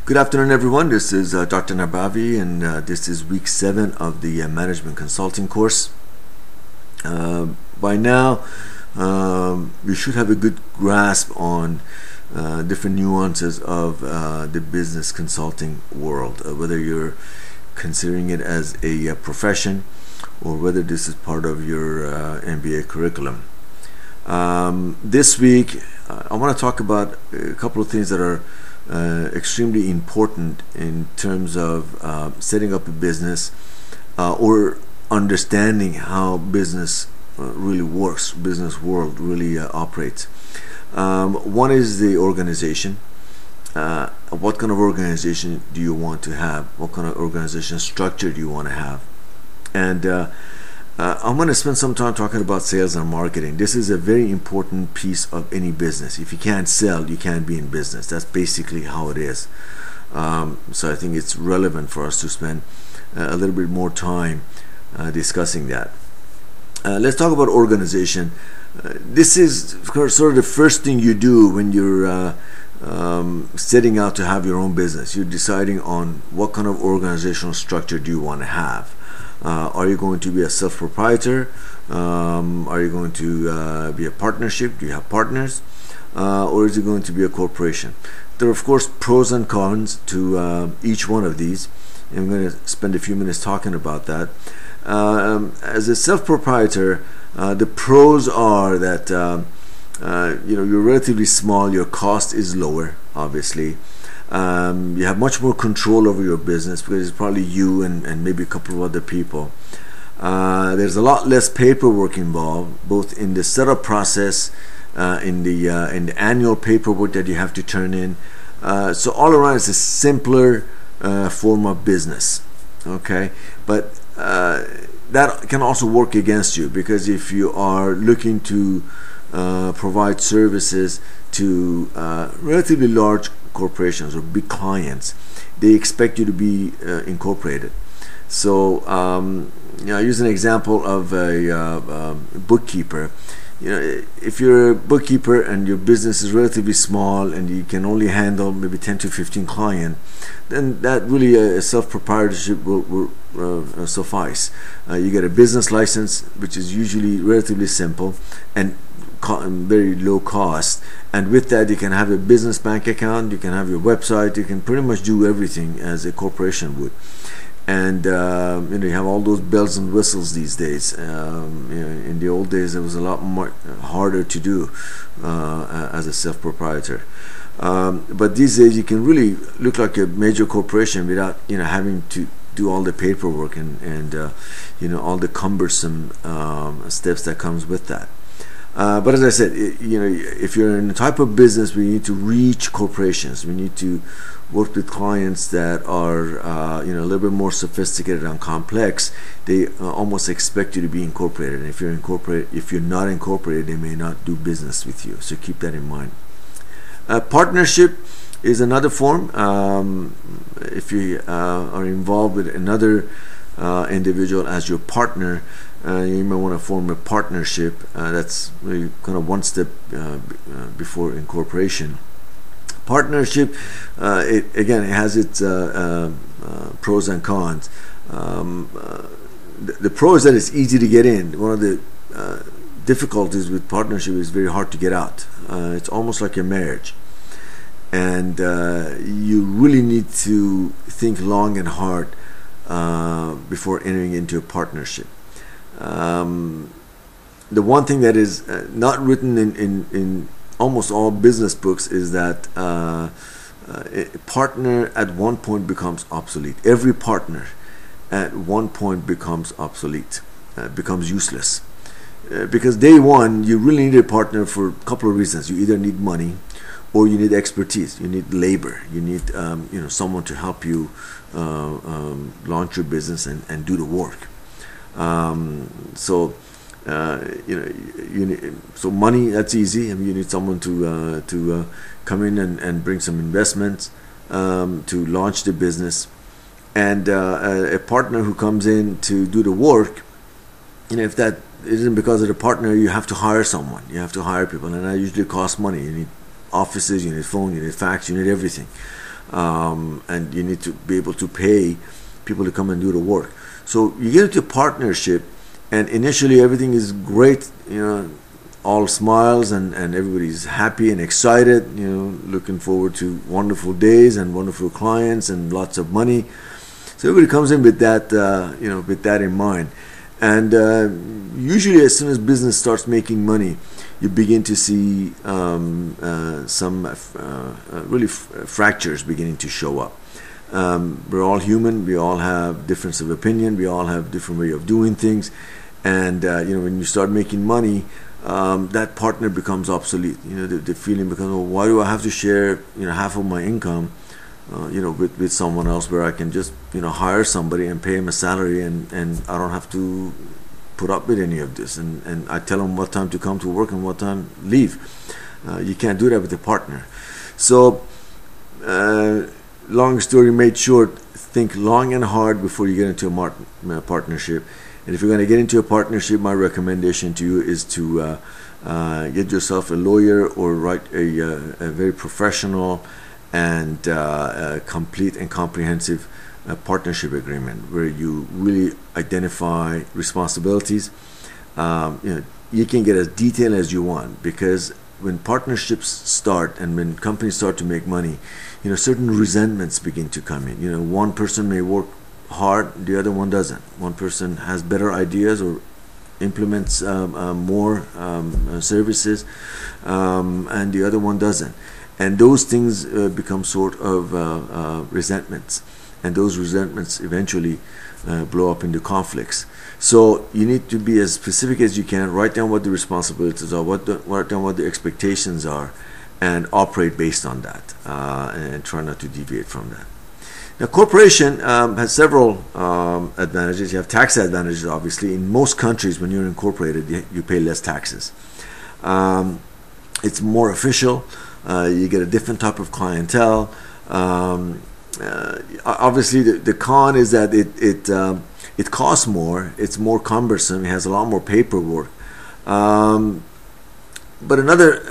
Good afternoon, everyone. This is Dr. Nabavi, and this is week 7 of the management consulting course. By now, you should have a good grasp on different nuances of the business consulting world, whether you're considering it as a profession or whether this is part of your MBA curriculum. This week, I want to talk about a couple of things that are extremely important in terms of setting up a business or understanding how business really works, business world really operates. One is the organization. What kind of organization do you want to have? What kind of organization structure do you want to have? And I'm going to spend some time talking about sales and marketing. This is a very important piece of any business. If you can't sell, you can't be in business. That's basically how it is. So I think it's relevant for us to spend a little bit more time discussing that. Let's talk about organization. This is sort of the first thing you do when you're setting out to have your own business. You're deciding on what kind of organizational structure do you want to have. Are you going to be a self-proprietor? Are you going to be a partnership? Do you have partners? Or is it going to be a corporation? There are, of course, pros and cons to each one of these. I'm going to spend a few minutes talking about that. As a self-proprietor, the pros are that you're relatively small. Your cost is lower, obviously. You have much more control over your business because it's probably you and maybe a couple of other people. There's a lot less paperwork involved, both in the setup process, in the annual paperwork that you have to turn in. So all around, it's a simpler form of business. Okay, but that can also work against you, because if you are looking to provide services to relatively large corporations or big clients, they expect you to be incorporated. So I use an example of a bookkeeper. If you're a bookkeeper and your business is relatively small and you can only handle maybe 10 to 15 clients, then that really a self-proprietorship will suffice. You get a business license, which is usually relatively simple and very low cost, and with that you can have a business bank account, you can have your website, you can pretty much do everything as a corporation would. And you have all those bells and whistles these days. In the old days it was a lot more harder to do as a self-proprietor, but these days you can really look like a major corporation without having to do all the paperwork and all the cumbersome steps that comes with that. But as I said, if you're in the type of business where you need to reach corporations, we need to work with clients that are a little bit more sophisticated and complex, they almost expect you to be incorporated. And if you're not incorporated, they may not do business with you. So keep that in mind. Partnership is another form. If you are involved with another individual as your partner, you may want to form a partnership. That's really kind of one step before incorporation. Partnership, it has its pros and cons. The pro is that it's easy to get in. One of the difficulties with partnership is very hard to get out. It's almost like a marriage, and you really need to think long and hard before entering into a partnership. The one thing that is not written in almost all business books is that a partner at one point becomes obsolete. Every partner at one point becomes obsolete, becomes useless. Because day one, you really need a partner for a couple of reasons. You either need money, or you need expertise. You need labor. You need someone to help you launch your business and do the work. So money, that's easy. You need someone to come in and bring some investments to launch the business, and a partner who comes in to do the work. If that isn't because of the partner, you have to hire someone. You have to hire people, and that usually costs money. You need offices, you need phone, you need fax, you need everything. and you need to be able to pay people to come and do the work. So you get into a partnership, and initially everything is great, all smiles, and everybody's happy and excited, looking forward to wonderful days and wonderful clients and lots of money. So everybody comes in with that, with that in mind. And usually as soon as business starts making money, you begin to see some fractures beginning to show up. We're all human. We all have difference of opinion. We all have different way of doing things. And when you start making money, that partner becomes obsolete. The feeling becomes, well, why do I have to share half of my income with someone else, where I can just hire somebody and pay him a salary, and I don't have to put up with any of this, and I tell them what time to come to work and what time leave. You can't do that with a partner. So long story made short, think long and hard before you get into a partnership. And if you're going to get into a partnership, my recommendation to you is to get yourself a lawyer, or write a very professional and complete and comprehensive partnership agreement, where you really identify responsibilities. You can get as detailed as you want, because when partnerships start and when companies start to make money, certain resentments begin to come in. One person may work hard, the other one doesn't. One person has better ideas or implements more services, and the other one doesn't. And those things become sort of resentments, and those resentments eventually blow up into conflicts. So you need to be as specific as you can. Write down what the responsibilities are, write down what the expectations are, and operate based on that, and try not to deviate from that. Now, corporation has several advantages. You have tax advantages, obviously. In most countries, when you're incorporated, you pay less taxes. It's more official. You get a different type of clientele. Obviously, the con is that it costs more. It's more cumbersome. It has a lot more paperwork. But another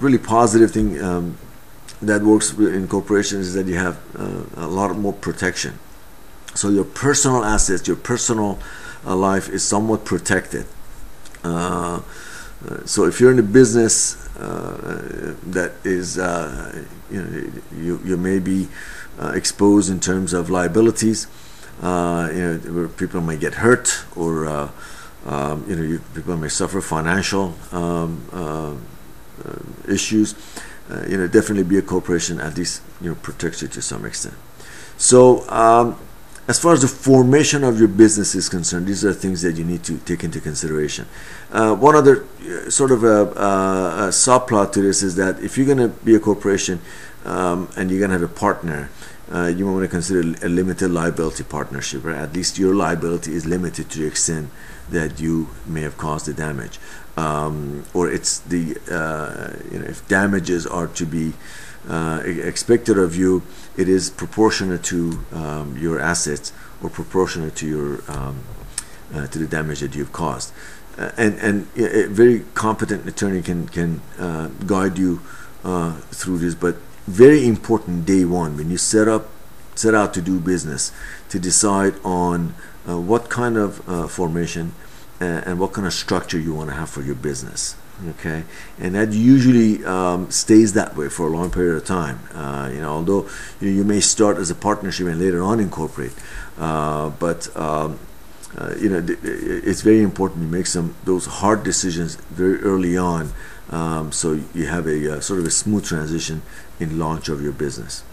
really positive thing that works in corporations is that you have a lot more protection. So your personal assets, your personal life is somewhat protected. So if you're in a business that is, you may be exposed in terms of liabilities, where people may get hurt, or people may suffer financial issues. Definitely be a corporation, at least protects you to some extent. So as far as the formation of your business is concerned, these are things that you need to take into consideration. One other sort of a subplot to this is that if you're going to be a corporation and you're going to have a partner, you want to consider a limited liability partnership, right? At least your liability is limited to the extent that you may have caused the damage, or it's the if damages are to be expected of you, it is proportionate to your assets, or proportionate to your to the damage that you've caused. And a very competent attorney can guide you through this. But very important, day one, when you set out to do business, to decide on what kind of formation and what kind of structure you want to have for your business. Okay, and that usually stays that way for a long period of time. Although you may start as a partnership and later on incorporate, but it's very important you make those hard decisions very early on, so you have a sort of a smooth transition in launch of your business.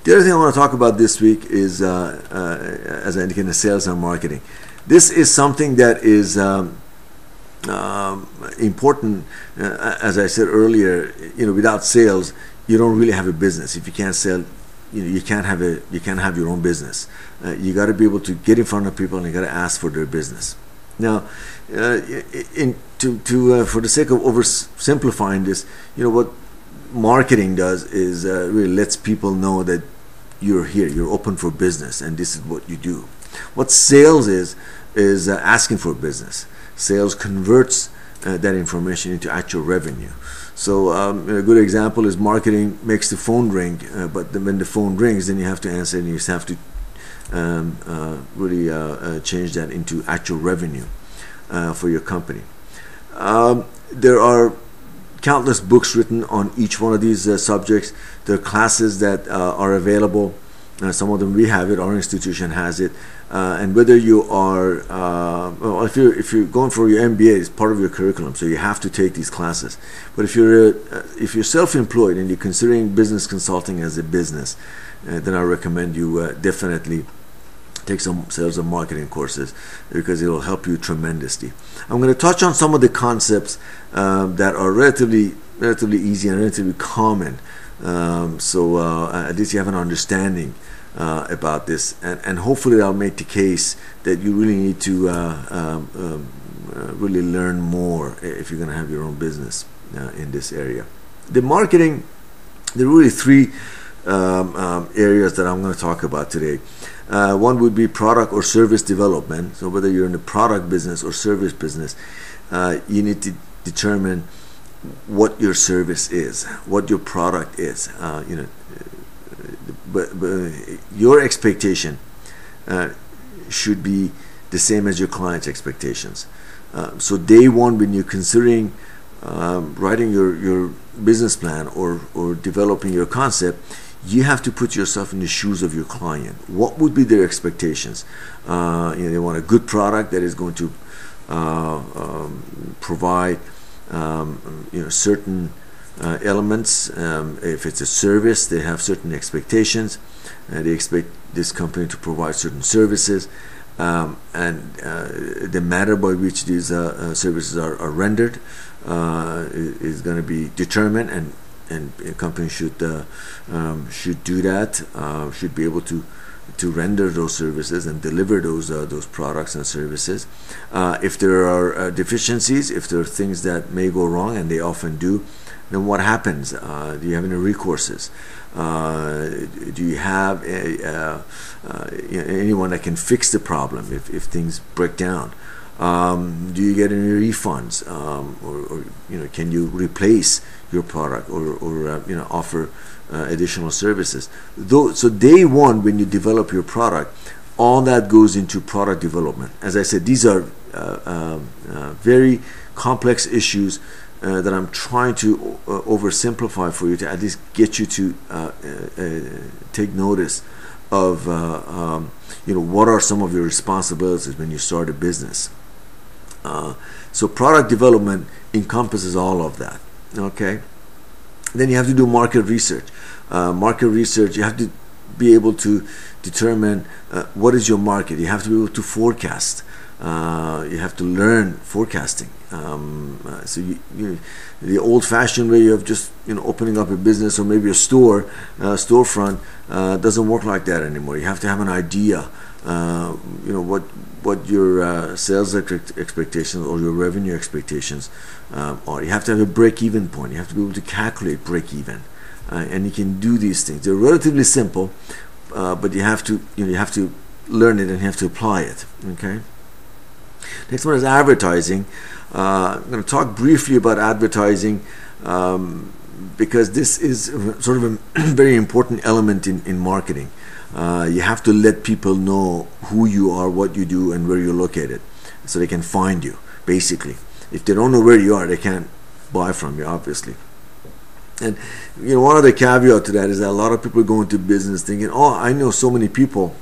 The other thing I want to talk about this week is, as I indicated, sales and marketing. This is something that is important. As I said earlier, without sales, you don't really have a business. If you can't sell, you can't have your own business. You got to be able to get in front of people, and you got to ask for their business. Now, for the sake of oversimplifying this, what marketing does is really lets people know that you're here, you're open for business, and this is what you do. What sales is asking for business. Sales converts that information into actual revenue. So a good example is marketing makes the phone ring, but when the phone rings, then you have to answer, and you just have to really change that into actual revenue for your company. There are countless books written on each one of these subjects. There are classes that are available. Some of them we have it, our institution has it. And whether you are, well, if you're going for your MBA, it's part of your curriculum, so you have to take these classes. But if you're self-employed and you're considering business consulting as a business, then I recommend you definitely take some sales and marketing courses, because it will help you tremendously. I'm going to touch on some of the concepts that are relatively easy and relatively common, so at least you have an understanding about this, and hopefully that'll make the case that you really need to really learn more if you're going to have your own business in this area. The marketing, there are really three areas that I'm going to talk about today. One would be product or service development. So whether you're in the product business or service business, you need to determine what your service is, what your product is. But your expectation should be the same as your client's expectations. So day one, when you're considering writing your business plan or developing your concept, you have to put yourself in the shoes of your client. What would be their expectations? They want a good product that is going to provide certain elements. If it's a service, they have certain expectations. They expect this company to provide certain services, and the manner by which these services are rendered is going to be determined, and a company should do that. Should be able to render those services and deliver those products and services. If there are deficiencies, if there are things that may go wrong, and they often do, then what happens? Do you have any recourses? Do you have anyone that can fix the problem if things break down? Do you get any refunds, or can you replace your product or offer additional services? So day one, when you develop your product, all that goes into product development. As I said, these are very complex issues that I'm trying to oversimplify for you, to at least get you to take notice of what are some of your responsibilities when you start a business. So product development encompasses all of that. Okay. Then you have to do market research. Market research, you have to be able to determine what is your market. You have to be able to forecast. You have to learn forecasting. So the old-fashioned way of just opening up a business or maybe a storefront doesn't work like that anymore. You have to have an idea. What your sales expectations or your revenue expectations are. You have to have a break-even point. You have to be able to calculate break-even, and you can do these things. They're relatively simple, but you have to learn it and you have to apply it. Okay. Next one is advertising. I'm going to talk briefly about advertising because this is sort of a very important element in marketing. You have to let people know who you are, what you do, and where you're located, so they can find you, basically. If they don't know where you are, they can't buy from you, obviously. And one other caveat to that is that a lot of people go into business thinking, oh, I know so many people,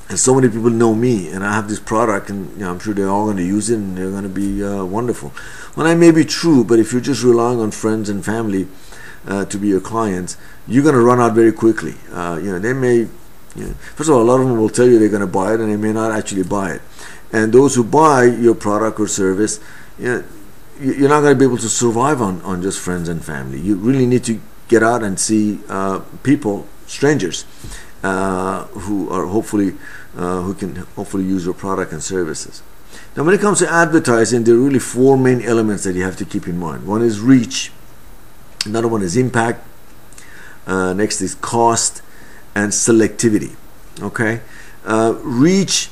and so many people know me, and I have this product, and I'm sure they're all going to use it, and they're going to be wonderful. Well, that may be true, but if you're just relying on friends and family to be your clients, you're going to run out very quickly. They may, first of all, a lot of them will tell you they're going to buy it, and they may not actually buy it. And those who buy your product or service, you're not going to be able to survive on just friends and family. You really need to get out and see people, strangers, who can hopefully use your product and services. Now, when it comes to advertising, there are really four main elements that you have to keep in mind. One is reach. Another one is impact. Next is cost and selectivity. Okay, reach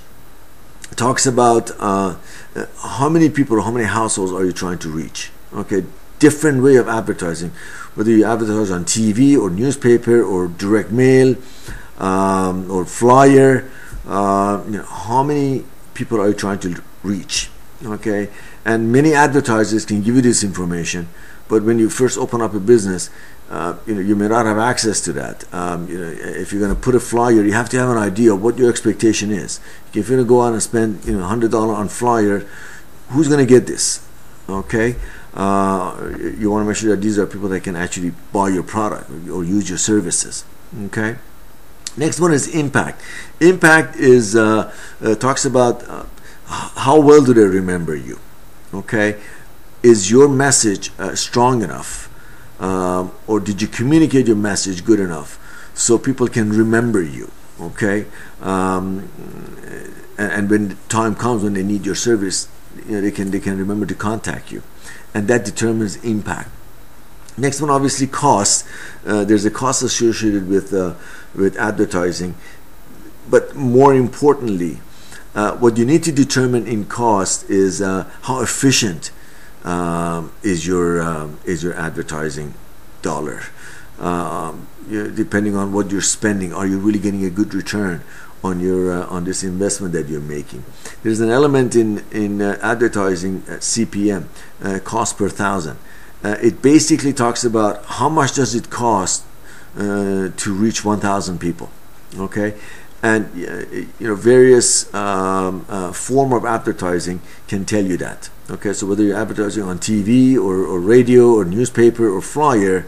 talks about how many people or how many households are you trying to reach. Okay, different way of advertising, whether you advertise on TV or newspaper or direct mail or flyer. How many people are you trying to reach? Okay, and many advertisers can give you this information, but when you first open up a business, you may not have access to that. If you're going to put a flyer, you have to have an idea of what your expectation is. If you're going to go out and spend $100 on flyer, who's going to get this? Okay, you want to make sure that these are people that can actually buy your product or use your services. Okay. Next one is impact. Impact is talks about how well do they remember you. Okay, is your message strong enough? Or did you communicate your message good enough so people can remember you? Okay, and when the time comes when they need your service, they can remember to contact you, and that determines impact. Next one, obviously, cost. There's a cost associated with advertising, but more importantly, what you need to determine in cost is how efficient is your advertising dollar. Depending on what you're spending, are you really getting a good return on your on this investment that you're making? There's an element in advertising, CPM, cost per thousand. It basically talks about how much does it cost to reach 1,000 people. Okay, and various form of advertising can tell you that. Okay, so whether you're advertising on TV or radio or newspaper or flyer,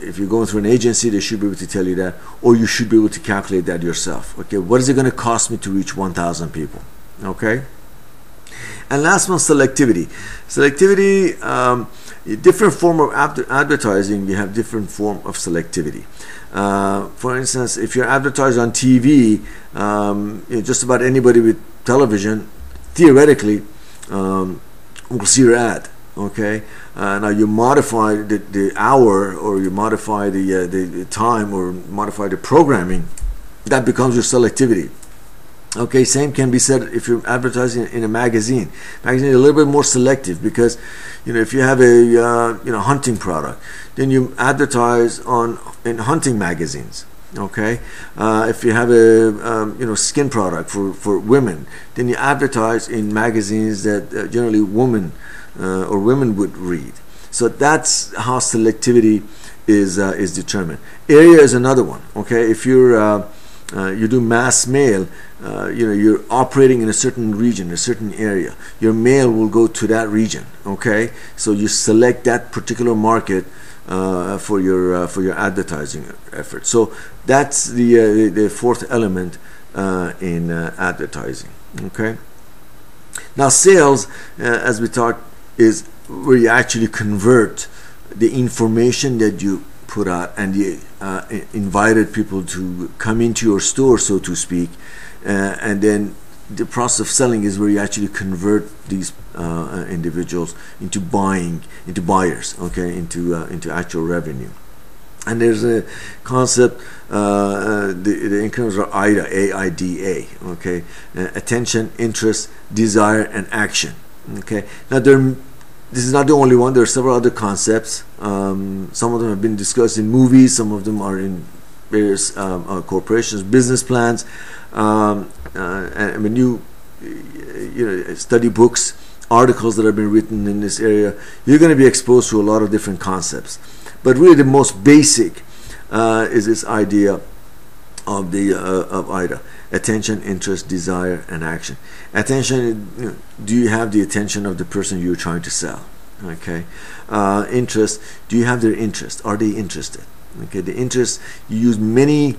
if you're going through an agency, they should be able to tell you that, or you should be able to calculate that yourself. Okay, what is it going to cost me to reach 1,000 people? Okay, and last one, selectivity. Selectivity, different form of advertising, you have different form of selectivity. For instance, if you're advertising on TV, just about anybody with television theoretically will see your ad. Okay, now you modify the hour, or you modify the time, or modify the programming, that becomes your selectivity. Okay, same can be said if you're advertising in a magazine. Magazine is a little bit more selective, because if you have a hunting product, then you advertise in hunting magazines. Okay, if you have a skin product for women, then you advertise in magazines that generally women would read. So that's how selectivity is determined. Area is another one. Okay, if you do mass mail, you're operating in a certain region, a certain area. Your mail will go to that region. Okay, so you select that particular market for your advertising effort. So that's the fourth element in advertising. Okay. Now, sales, as we talked, is where you actually convert the information that you put out and you invited people to come into your store, so to speak, and then the process of selling is where you actually convert these individuals into buyers, okay, into actual revenue. And there's a concept, the increments are AIDA, A-I-D-A, okay, attention, interest, desire, and action. Okay, now this is not the only one. There are several other concepts. Some of them have been discussed in movies. Some of them are in various corporations, business plans. And when you study books, articles that have been written in this area, you're going to be exposed to a lot of different concepts. But really, the most basic is this idea of AIDA: attention, interest, desire, and action. Attention, do you have the attention of the person you're trying to sell? Okay. Interest, do you have their interest? Are they interested? Okay. The interest, you use many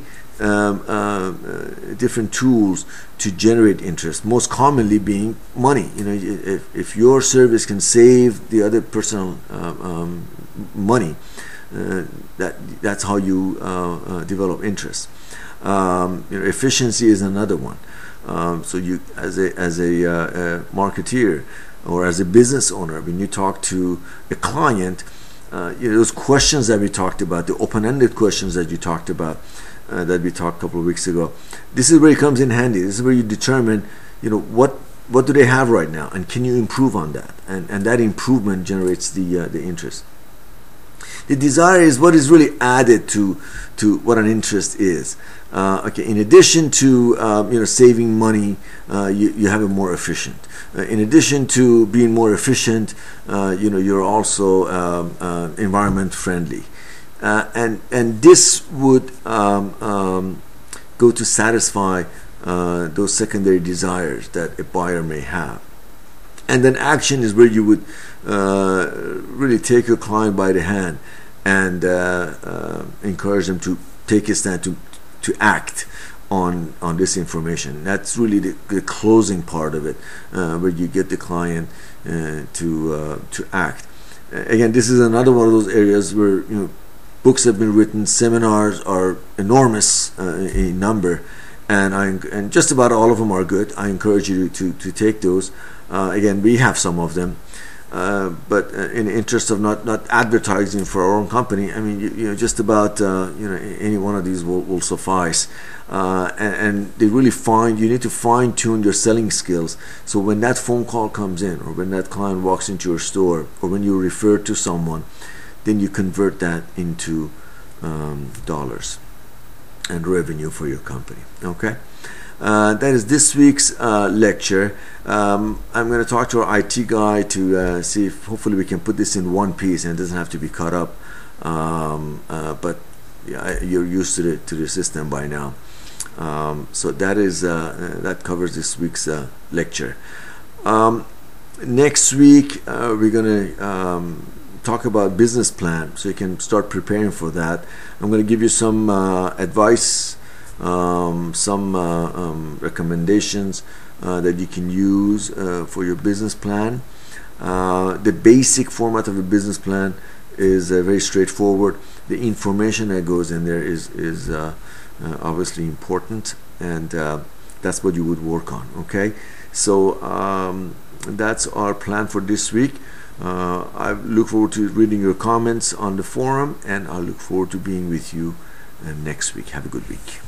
different tools to generate interest, most commonly being money. If your service can save the other person money, that's how you develop interest. Efficiency is another one. So you, as a marketeer or as a business owner, when you talk to a client, those questions that we talked about, the open-ended questions that you talked about, that we talked a couple of weeks ago. This is where it comes in handy. This is where you determine, what do they have right now, and can you improve on that? And that improvement generates the interest. The desire is what is really added to what an interest is. Okay, in addition to saving money, you have it more efficient. In addition to being more efficient, you're also environment friendly, and this would go to satisfy those secondary desires that a buyer may have. And then action is where you would really take your client by the hand and encourage them to take a stand, to act on this information. That's really the closing part of it, where you get the client to act. Again, this is another one of those areas where books have been written, seminars are enormous in number, and just about all of them are good. I encourage you to take those. Again, we have some of them, but in the interest of not advertising for our own company, I mean, just about any one of these will suffice. And they really you need to fine tune your selling skills. So when that phone call comes in, or when that client walks into your store, or when you refer to someone, then you convert that into dollars and revenue for your company. Okay. That is this week's lecture. I'm going to talk to our IT guy to see if hopefully we can put this in one piece and it doesn't have to be cut up. But yeah, you're used to the system by now. So that is that covers this week's lecture. Next week we're going to talk about business plan, so you can start preparing for that. I'm going to give you some advice, some recommendations that you can use for your business plan. The basic format of a business plan is very straightforward. The information that goes in there is obviously important, and that's what you would work on. Okay, so that's our plan for this week. I look forward to reading your comments on the forum, and I look forward to being with you next week. Have a good week.